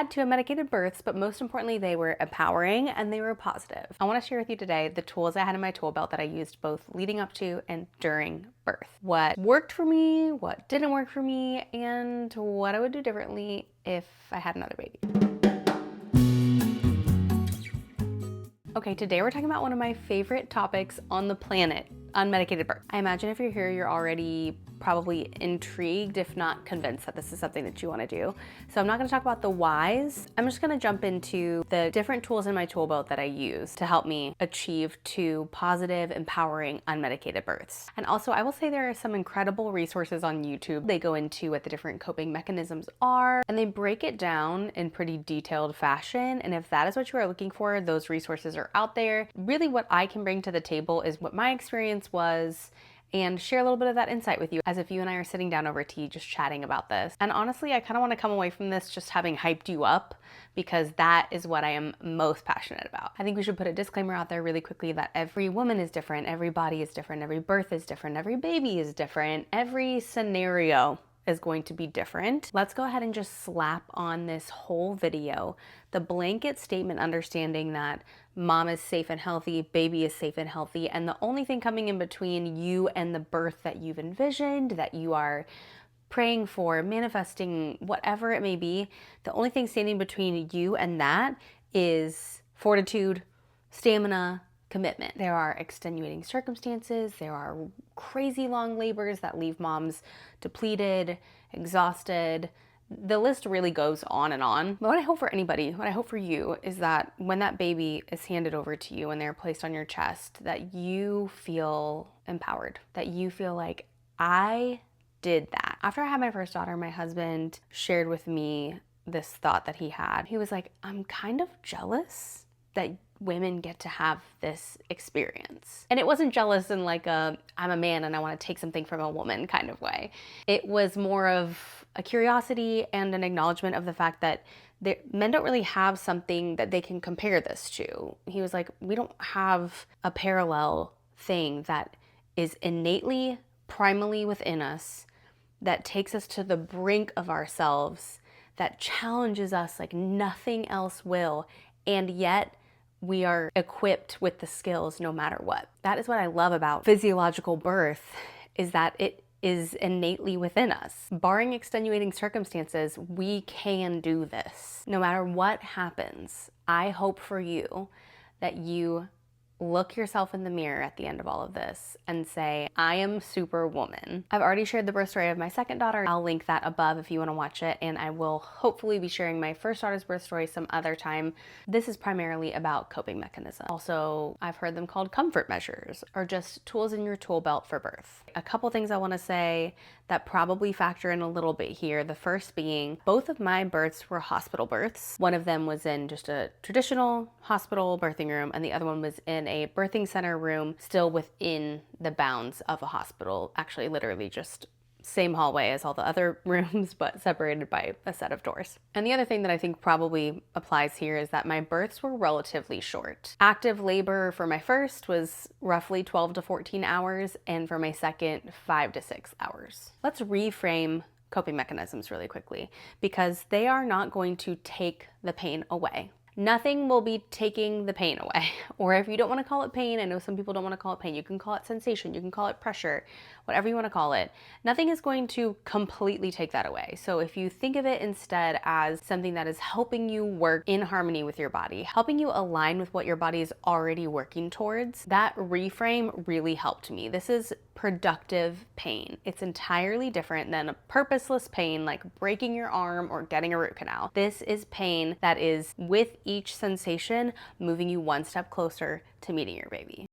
had 2 unmedicated births, but most importantly, they were empowering and they were positive. I want to share with you today the tools I had in my tool belt that I used both leading up to and during birth. What worked for me, what didn't work for me, and what I would do differently if I had another baby. Okay, today we're talking about one of my favorite topics on the planet, unmedicated birth. I imagine if you're here, you're already probably intrigued, if not convinced, that this is something that you want to do. So I'm not going to talk about the whys. I'm just going to jump into the different tools in my tool belt that I use to help me achieve 2 positive, empowering, unmedicated births. And also, I will say there are some incredible resources on YouTube. They go into what the different coping mechanisms are, and they break it down in pretty detailed fashion. And if that is what you are looking for, those resources are out there. Really, what I can bring to the table is what my experience was, and share a little bit of that insight with you as if you and I are sitting down over tea just chatting about this. And honestly, I kind of want to come away from this just having hyped you up, because that is what I am most passionate about. I think we should put a disclaimer out there really quickly that every woman is different, every body is different, every birth is different, every baby is different, every scenario is going to be different. Let's go ahead and just slap on this whole video the blanket statement understanding that mom is safe and healthy, baby is safe and healthy, and the only thing coming in between you and the birth that you've envisioned, that you are praying for, manifesting, whatever it may be, the only thing standing between you and that is fortitude, stamina, commitment. There are extenuating circumstances, there are crazy long labors that leave moms depleted, exhausted. The list really goes on and on. But what I hope for anybody, what I hope for you, is that when that baby is handed over to you and they're placed on your chest, that you feel empowered, that you feel like, I did that. After I had my first daughter, my husband shared with me this thought that he had. He was like, I'm kind of jealous that women get to have this experience. And it wasn't jealous in like I'm a man and I want to take something from a woman kind of way. It was more of a curiosity and an acknowledgement of the fact that men don't really have something that they can compare this to. He was like, we don't have a parallel thing that is innately, primally within us, that takes us to the brink of ourselves, that challenges us like nothing else will, and yet we are equipped with the skills no matter what. That is what I love about physiological birth, is that it is innately within us. Barring extenuating circumstances, we can do this. No matter what happens, I hope for you that you look yourself in the mirror at the end of all of this and say, I am Superwoman. I've already shared the birth story of my second daughter. I'll link that above if you want to watch it, and I will hopefully be sharing my first daughter's birth story some other time. This is primarily about coping mechanisms. Also, I've heard them called comfort measures, or just tools in your tool belt for birth. A couple things I want to say that probably factor in a little bit here. The first being, both of my births were hospital births. One of them was in just a traditional hospital birthing room, and the other one was in a birthing center room, still within the bounds of a hospital. Actually, literally just same hallway as all the other rooms, but separated by a set of doors. And the other thing that I think probably applies here is that my births were relatively short. Active labor for my first was roughly 12 to 14 hours, and for my second, 5 to 6 hours. Let's reframe coping mechanisms really quickly, because they are not going to take the pain away. Nothing will be taking the pain away. Or if you don't want to call it pain, I know some people don't want to call it pain, you can call it sensation, you can call it pressure, whatever you want to call it. Nothing is going to completely take that away. So if you think of it instead as something that is helping you work in harmony with your body, helping you align with what your body is already working towards, that reframe really helped me. This is productive pain. It's entirely different than a purposeless pain like breaking your arm or getting a root canal. This is pain that is, with each sensation, moving you one step closer to meeting your baby.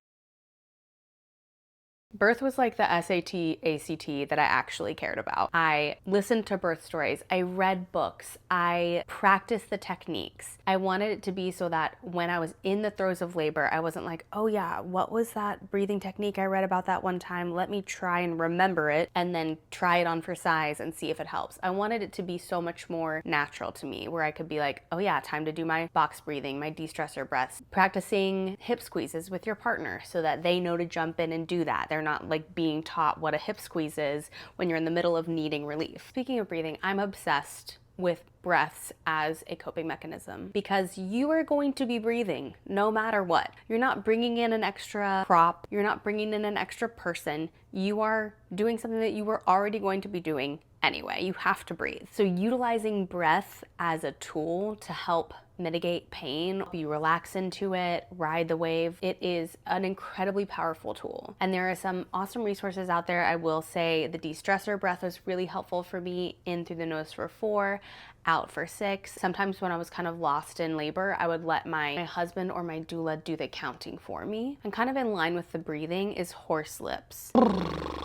Birth was like the SAT, ACT that I actually cared about. I listened to birth stories, I read books, I practiced the techniques. I wanted it to be so that when I was in the throes of labor, I wasn't like, oh yeah, what was that breathing technique I read about that one time? Let me try and remember it and then try it on for size and see if it helps. I wanted it to be so much more natural to me, where I could be like, oh yeah, time to do my box breathing, my de-stressor breaths, practicing hip squeezes with your partner so that they know to jump in and do that. They're not like being taught what a hip squeeze is when you're in the middle of needing relief. Speaking of breathing, I'm obsessed with breaths as a coping mechanism, because you are going to be breathing no matter what. You're not bringing in an extra prop, you're not bringing in an extra person, you are doing something that you were already going to be doing anyway. You have to breathe. So utilizing breath as a tool to help mitigate pain, you relax into it, ride the wave. It is an incredibly powerful tool. And there are some awesome resources out there. I will say the de-stressor breath was really helpful for me. In through the nose for 4, out for 6. Sometimes when I was kind of lost in labor, I would let my husband or my doula do the counting for me. And kind of in line with the breathing is horse lips.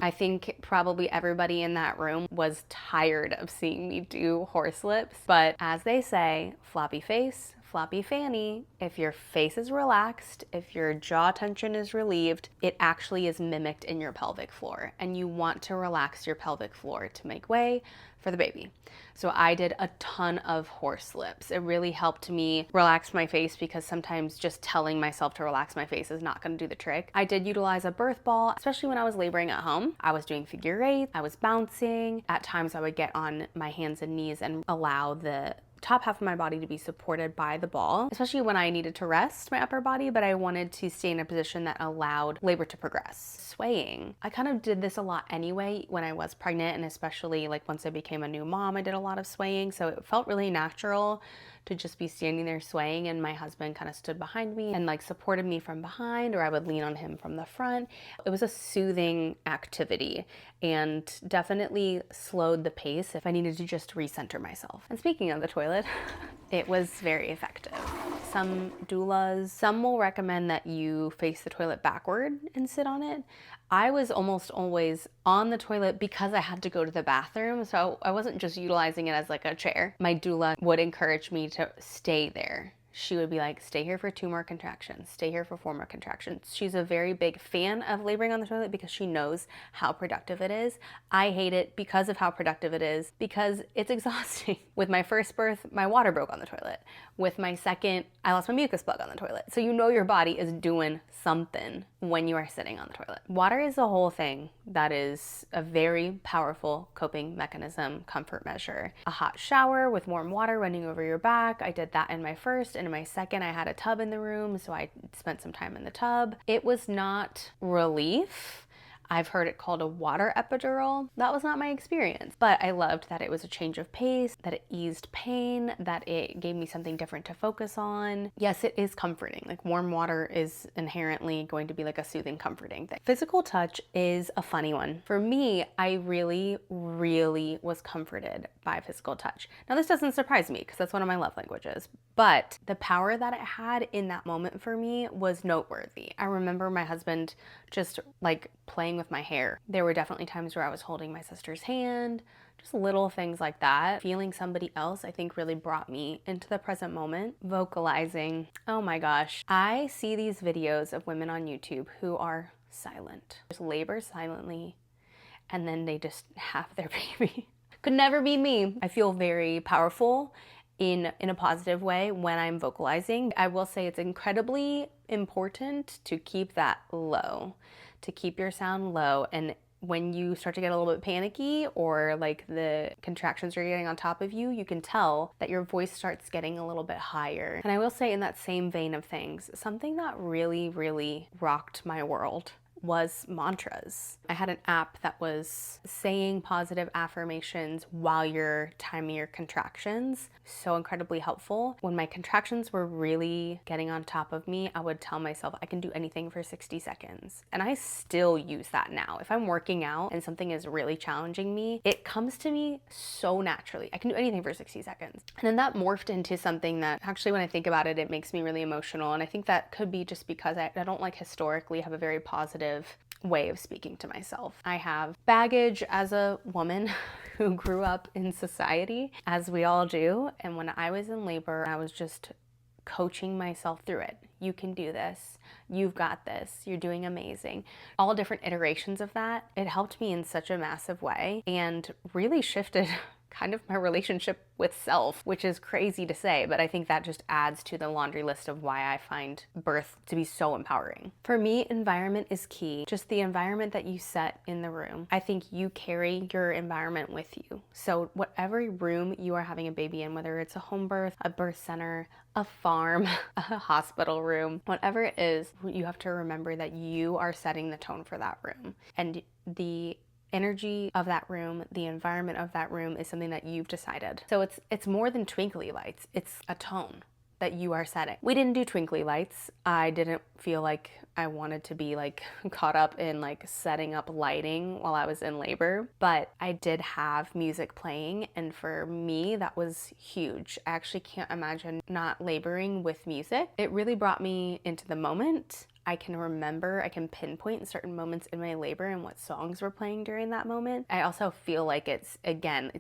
I think probably everybody in that room was tired of seeing me do horse lips, but as they say, floppy face, floppy Fanny. If your face is relaxed, if your jaw tension is relieved, it actually is mimicked in your pelvic floor, and you want to relax your pelvic floor to make way for the baby. So I did a ton of horse lips. It really helped me relax my face, because sometimes just telling myself to relax my face is not going to do the trick. I did utilize a birth ball, especially when I was laboring at home. I was doing figure eight, I was bouncing. At times I would get on my hands and knees and allow the top half of my body to be supported by the ball, especially when I needed to rest my upper body, but I wanted to stay in a position that allowed labor to progress. Swaying. I kind of did this a lot anyway when I was pregnant, and especially like once I became a new mom, I did a lot of swaying, so it felt really natural to just be standing there swaying, and my husband kind of stood behind me and like supported me from behind, or I would lean on him from the front. It was a soothing activity and definitely slowed the pace if I needed to just recenter myself. And speaking of the toilet, it was very effective. Some doulas, some will recommend that you face the toilet backward and sit on it. I was almost always on the toilet because I had to go to the bathroom, so I wasn't just utilizing it as like a chair. My doula would encourage me to stay there. She would be like, stay here for 2 more contractions, stay here for 4 more contractions. She's a very big fan of laboring on the toilet because she knows how productive it is. I hate it because of how productive it is, because it's exhausting. With my first birth, my water broke on the toilet. With my second, I lost my mucus plug on the toilet. So you know your body is doing something when you are sitting on the toilet. Water is a whole thing that is a very powerful coping mechanism, comfort measure. A hot shower with warm water running over your back. I did that in my first, and in my second I had a tub in the room, so I spent some time in the tub. It was not relief. I've heard it called a water epidural. That was not my experience, but I loved that it was a change of pace, that it eased pain, that it gave me something different to focus on. Yes, it is comforting. Like warm water is inherently going to be like a soothing, comforting thing. Physical touch is a funny one. For me, I really was comforted by physical touch. Now this doesn't surprise me because that's one of my love languages, but the power that it had in that moment for me was noteworthy. I remember my husband just like playing with my hair. There were definitely times where I was holding my sister's hand, just little things like that. Feeling somebody else, I think, really brought me into the present moment. Vocalizing. Oh my gosh. I see these videos of women on YouTube who are silent. Just labor silently, and then they just have their baby. Could never be me. I feel very powerful in a positive way when I'm vocalizing. I will say it's incredibly important to keep that low, to keep your sound low. And when you start to get a little bit panicky or like the contractions are getting on top of you, you can tell that your voice starts getting a little bit higher. And I will say, in that same vein of things, something that really rocked my world was mantras. I had an app that was saying positive affirmations while you're timing your contractions. So incredibly helpful. When my contractions were really getting on top of me, I would tell myself I can do anything for 60 seconds. And I still use that now. If I'm working out and something is really challenging me, it comes to me so naturally. I can do anything for 60 seconds. And then that morphed into something that actually, when I think about it, it makes me really emotional. And I think that could be just because I don't like historically have a very positive way of speaking to myself. I have baggage as a woman who grew up in society, as we all do. And when I was in labor, I was just coaching myself through it. You can do this. You've got this. You're doing amazing. All different iterations of that. It helped me in such a massive way and really shifted kind of my relationship with self, which is crazy to say, but I think that just adds to the laundry list of why I find birth to be so empowering. For me, environment is key. Just the environment that you set in the room. I think you carry your environment with you. So whatever room you are having a baby in, whether it's a home birth, a birth center, a farm, a hospital room, whatever it is, you have to remember that you are setting the tone for that room. And the energy of that room, the environment of that room is something that you've decided. So it's more than twinkly lights. It's a tone that you are setting. We didn't do twinkly lights. I didn't feel like I wanted to be like caught up in like setting up lighting while I was in labor, but I did have music playing, and for me that was huge. I actually can't imagine not laboring with music. It really brought me into the moment. I can remember, I can pinpoint certain moments in my labor and what songs were playing during that moment. I also feel like it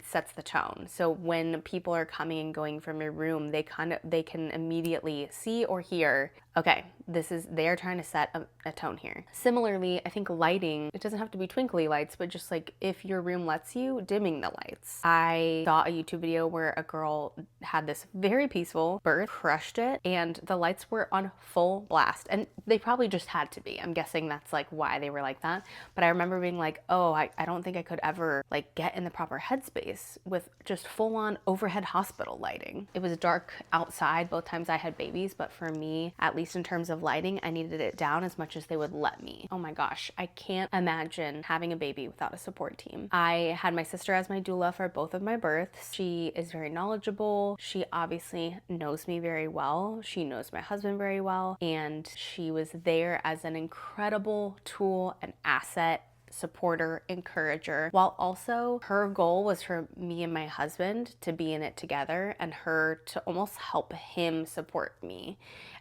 sets the tone. So when people are coming and going from your room, they can immediately see or hear, okay, they are trying to set a tone here. Similarly, I think lighting, it doesn't have to be twinkly lights, but just like if your room lets you, dimming the lights. I saw a YouTube video where a girl had this very peaceful birth, crushed it, and the lights were on full blast. And they probably just had to be. I'm guessing that's like why they were like that. But I remember being like, oh, I don't think I could ever like get in the proper headspace with just full on overhead hospital lighting. It was dark outside both times I had babies, but for me, at least in terms of lighting, I needed it down as much as they would let me. Oh my gosh, I can't imagine having a baby without a support team. I had my sister as my doula for both of my births. She is very knowledgeable. She obviously knows me very well. She knows my husband very well, and she was there as an incredible tool, an asset, supporter, encourager, while also her goal was for me and my husband to be in it together and her to almost help him support me.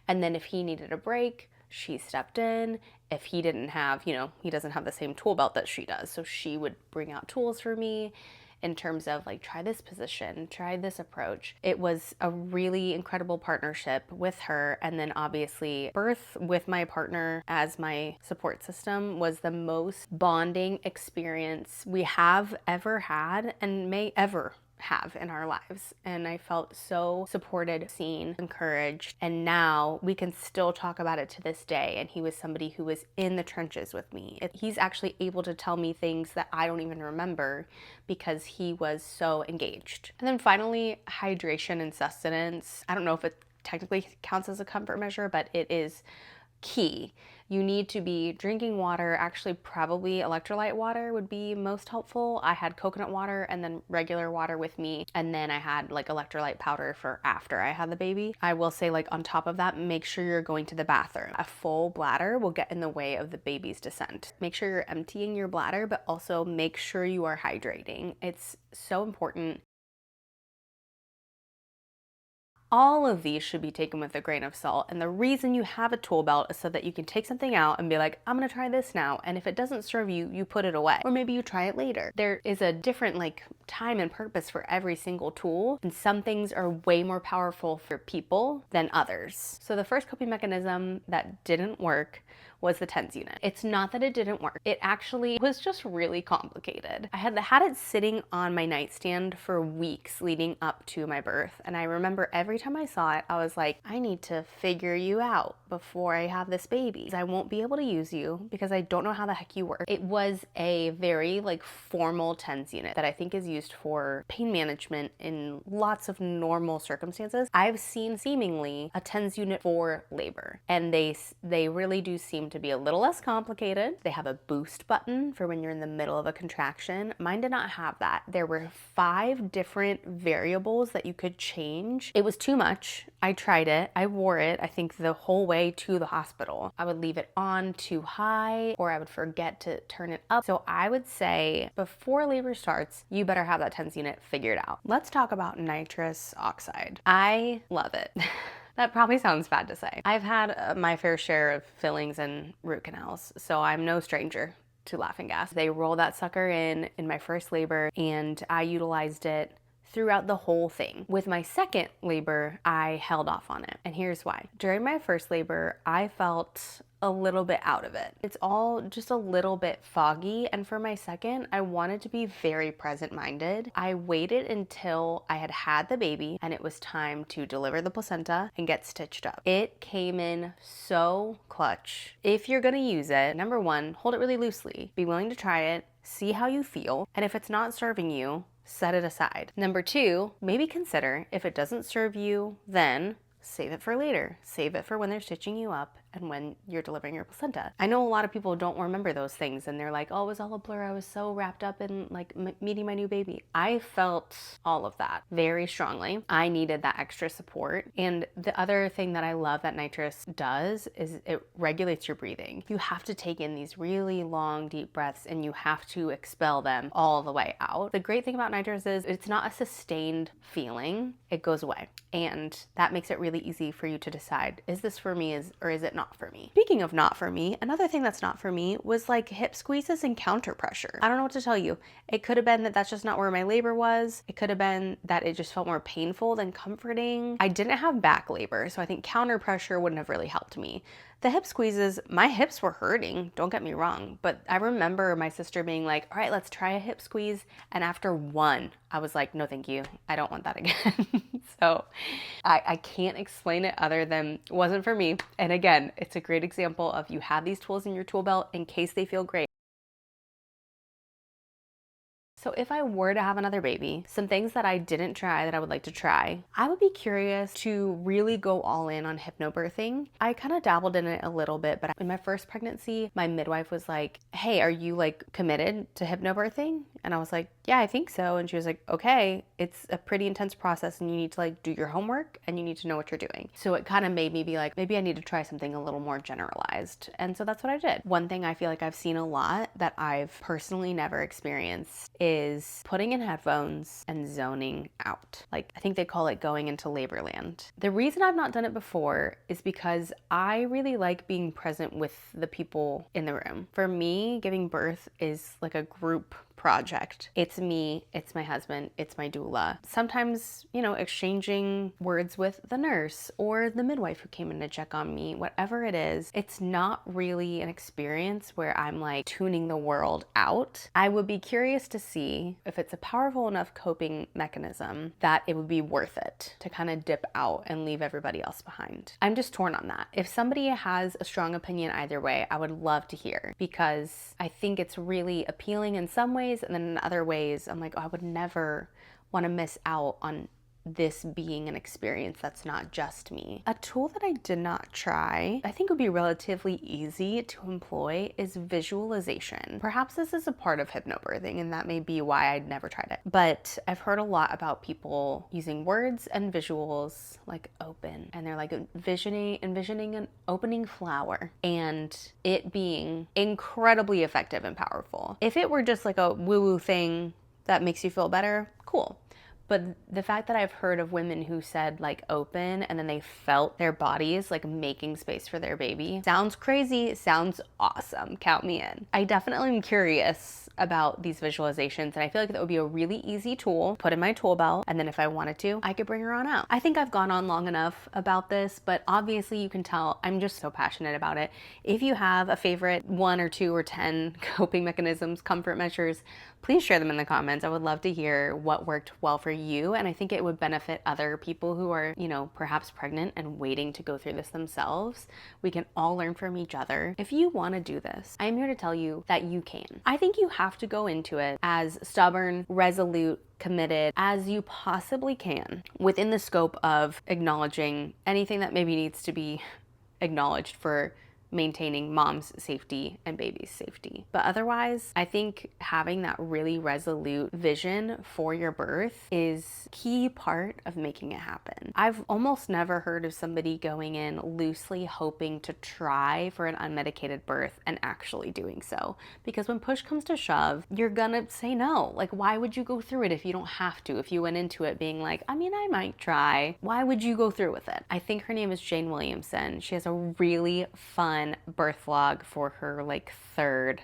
And then if he needed a break, she stepped in. If he didn't have, he doesn't have the same tool belt that she does, so she would bring out tools for me in terms of like, try this position, try this approach. It was a really incredible partnership with her. And then obviously birth with my partner as my support system was the most bonding experience we have ever had and may ever have in our lives. And I felt so supported, seen, encouraged, and now we can still talk about it to this day. And he was somebody who was in the trenches with me. He's actually able to tell me things that I don't even remember because he was so engaged. And then finally, hydration and sustenance. I don't know if it technically counts as a comfort measure, but it is key. You need to be drinking water. Actually, probably electrolyte water would be most helpful. I had coconut water and then regular water with me, and then I had like electrolyte powder for after I had the baby. I will say, like, on top of that, make sure you're going to the bathroom. A full bladder will get in the way of the baby's descent. Make sure you're emptying your bladder, but also make sure you are hydrating. It's so important. All of these should be taken with a grain of salt. And the reason you have a tool belt is so that you can take something out and be like, I'm gonna try this now. And if it doesn't serve you, you put it away. Or maybe you try it later. There is a different time and purpose for every single tool. And some things are way more powerful for people than others. So the first coping mechanism that didn't work was the TENS unit. It's not that it didn't work. It actually was just really complicated. I had it sitting on my nightstand for weeks leading up to my birth. And I remember every time I saw it, I was like, I need to figure you out before I have this baby. I won't be able to use you because I don't know how the heck you work. It was a very formal TENS unit that I think is used for pain management in lots of normal circumstances. I've seen seemingly a TENS unit for labor, and they really do seem to be a little less complicated. They have a boost button for when you're in the middle of a contraction. Mine did not have that. There were 5 different variables that you could change. It was too much. I tried it. I wore it, I think, the whole way to the hospital. I would leave it on too high, or I would forget to turn it up. So I would say before labor starts, you better have that TENS unit figured out. Let's talk about nitrous oxide. I love it. That probably sounds bad to say. I've had my fair share of fillings and root canals, so I'm no stranger to laughing gas. They rolled that sucker in my first labor, and I utilized it throughout the whole thing. With my second labor, I held off on it. And here's why. During my first labor, I felt a little bit out of it. It's all just a little bit foggy. And for my second, I wanted to be very present-minded. I waited until I had had the baby and it was time to deliver the placenta and get stitched up. It came in so clutch. If you're gonna use it, number one, hold it really loosely. Be willing to try it, see how you feel, and if it's not serving you, set it aside. Number two, maybe consider if it doesn't serve you, then save it for later. Save it for when they're stitching you up and when you're delivering your placenta. I know a lot of people don't remember those things and they're like, oh, it was all a blur. I was so wrapped up in like meeting my new baby. I felt all of that very strongly. I needed that extra support. And the other thing that I love that nitrous does is it regulates your breathing. You have to take in these really long, deep breaths and you have to expel them all the way out. The great thing about nitrous is it's not a sustained feeling. It goes away. And that makes it really easy for you to decide, is this for me or is it not for me? Speaking of not for me, another thing that's not for me was like hip squeezes and counter pressure. I don't know what to tell you. It could have been that that's just not where my labor was. It could have been that it just felt more painful than comforting. I didn't have back labor, so I think counter pressure wouldn't have really helped me. The hip squeezes, my hips were hurting, don't get me wrong, but I remember my sister being like, all right, let's try a hip squeeze. And after one, I was like, no, thank you. I don't want that again. So I can't explain it other than it wasn't for me. And again, it's a great example of you have these tools in your tool belt in case they feel great. So if I were to have another baby, some things that I didn't try that I would like to try, I would be curious to really go all in on hypnobirthing. I kind of dabbled in it a little bit, but in my first pregnancy, my midwife was like, hey, are you like committed to hypnobirthing? And I was like, yeah, I think so. And she was like, okay, it's a pretty intense process and you need to like do your homework and you need to know what you're doing. So it kind of made me be like, maybe I need to try something a little more generalized. And so that's what I did. One thing I feel like I've seen a lot that I've personally never experienced is putting in headphones and zoning out. Like, I think they call it going into labor land. The reason I've not done it before is because I really like being present with the people in the room. For me, giving birth is like a group project. It's me, it's my husband, it's my doula. Sometimes, you know, exchanging words with the nurse or the midwife who came in to check on me, whatever it is, it's not really an experience where I'm like tuning the world out. I would be curious to see if it's a powerful enough coping mechanism that it would be worth it to kind of dip out and leave everybody else behind. I'm just torn on that. If somebody has a strong opinion either way, I would love to hear, because I think it's really appealing in some ways, and then in other ways, I'm like, oh, I would never want to miss out on this being an experience that's not just me. A tool that I did not try, I think would be relatively easy to employ, is visualization. Perhaps this is a part of hypnobirthing, and that may be why I'd never tried it. But I've heard a lot about people using words and visuals like open, and they're like envisioning an opening flower, and it being incredibly effective and powerful. If it were just like a woo-woo thing that makes you feel better, cool. But the fact that I've heard of women who said like open and then they felt their bodies like making space for their baby sounds crazy, sounds awesome. Count me in. I definitely am curious about these visualizations, and I feel like that would be a really easy tool, put in my tool belt, and then if I wanted to, I could bring her on out. I think I've gone on long enough about this, but obviously you can tell I'm just so passionate about it. If you have a favorite 1 or 2 or 10 coping mechanisms, comfort measures, please share them in the comments. I would love to hear what worked well for you, and I think it would benefit other people who are, you know, perhaps pregnant and waiting to go through this themselves. We can all learn from each other. If you want to do this, I'm here to tell you that you can. I think you have to go into it as stubborn, resolute, committed as you possibly can within the scope of acknowledging anything that maybe needs to be acknowledged for maintaining mom's safety and baby's safety. But otherwise, I think having that really resolute vision for your birth is key part of making it happen. I've almost never heard of somebody going in loosely hoping to try for an unmedicated birth and actually doing so. Because when push comes to shove, you're gonna say no. Like, why would you go through it if you don't have to? If you went into it being like, I mean, I might try. Why would you go through with it? I think her name is Jane Williamson. She has a really fun birth vlog for her like 3rd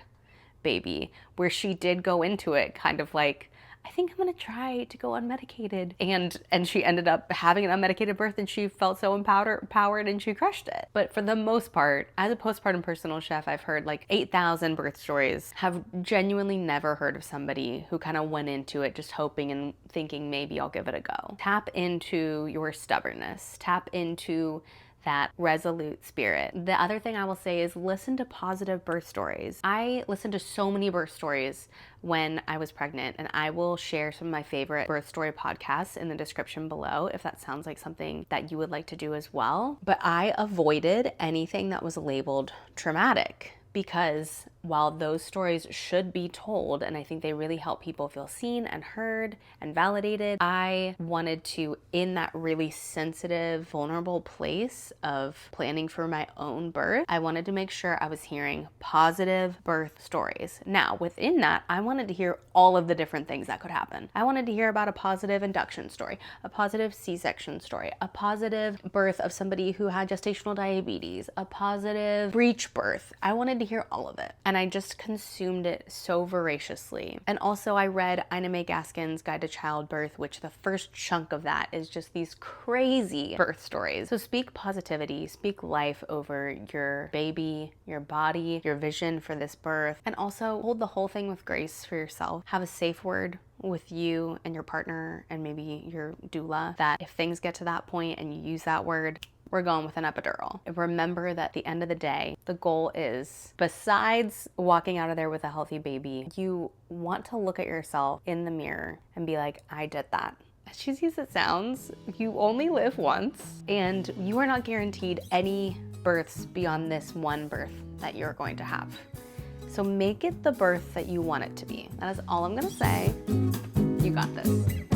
baby, where she did go into it kind of like, I think I'm gonna try to go unmedicated. And she ended up having an unmedicated birth, and she felt so empowered and she crushed it. But for the most part, as a postpartum personal chef, I've heard like 8,000 birth stories, have genuinely never heard of somebody who kind of went into it just hoping and thinking maybe I'll give it a go. Tap into your stubbornness. Tap into that resolute spirit. The other thing I will say is listen to positive birth stories. I listened to so many birth stories when I was pregnant, and I will share some of my favorite birth story podcasts in the description below if that sounds like something that you would like to do as well. But I avoided anything that was labeled traumatic, because while those stories should be told, and I think they really help people feel seen and heard and validated, I wanted to, in that really sensitive, vulnerable place of planning for my own birth, I wanted to make sure I was hearing positive birth stories. Now, within that, I wanted to hear all of the different things that could happen. I wanted to hear about a positive induction story, a positive C-section story, a positive birth of somebody who had gestational diabetes, a positive breech birth. I wanted to hear all of it. And I just consumed it so voraciously. And also I read Ina May Gaskin's Guide to Childbirth, which the first chunk of that is just these crazy birth stories. So speak positivity, speak life over your baby, your body, your vision for this birth, and also hold the whole thing with grace for yourself. Have a safe word with you and your partner and maybe your doula, that if things get to that point and you use that word, we're going with an epidural. Remember that at the end of the day, the goal is, besides walking out of there with a healthy baby, you want to look at yourself in the mirror and be like, I did that. As cheesy as it sounds, you only live once, and you are not guaranteed any births beyond this one birth that you're going to have. So make it the birth that you want it to be. That is all I'm gonna say. You got this.